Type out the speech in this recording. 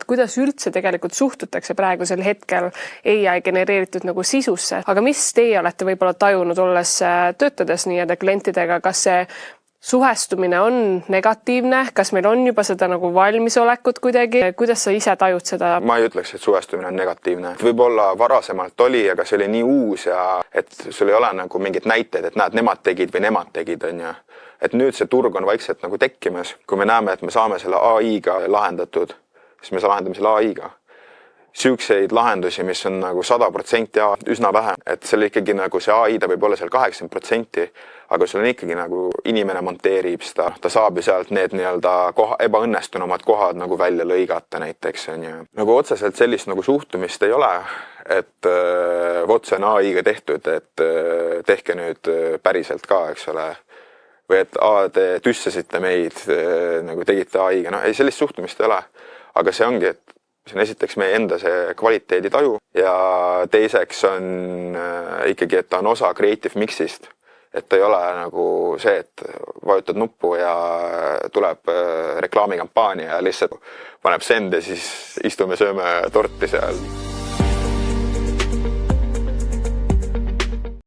kuidas üldse tegelikult suhtutakse praegusel hetkel AI genereeritud nagu sisusse, aga mis teie olete võib-olla tajunud, olles töötades nii-öelda klientidega, kas see suhestumine on negatiivne, kas meil on juba seda nagu valmisolekut kuidagi, kuidas sa ise tajud seda? Ma ei ütleks, et suhestumine on negatiivne. Võib-olla varasemalt oli, aga see oli nii uus ja et sul ei ole nagu mingid näiteid, et näed, nemad tegid või nemad tegid, on ju. Et nüüd see turg on vaikselt nagu tekkimas. Kui me näeme, et me saame selle AI-ga lahendatud, siis me lahendame selle AI-ga. Süükseid lahendusi, mis on nagu 100% ja üsna vähe, et seal ikkagi nagu see AI, ta võib olla seal 80%, aga sul on ikkagi nagu inimene monteerib seda, ta saab ju sealt need nii-öelda ebaõnnestunumad kohad nagu välja lõigata näiteks, on ju. Nagu otseselt sellist nagu suhtumist ei ole, et vot see on AI-ga tehtud, et tehke nüüd päriselt ka, eks ole. Või et te tüssasite meid, nagu tegite AI-ga, no ei, sellist suhtumist ei ole, aga see ongi, et see on esiteks meie enda see kvaliteeditaju ja teiseks on ikkagi, et ta on osa Creative Mixist. Et ta ei ole nagu see, et vajutad nuppu ja tuleb reklaamikampaania ja lihtsalt paneb send ja siis istume sööme torti seal.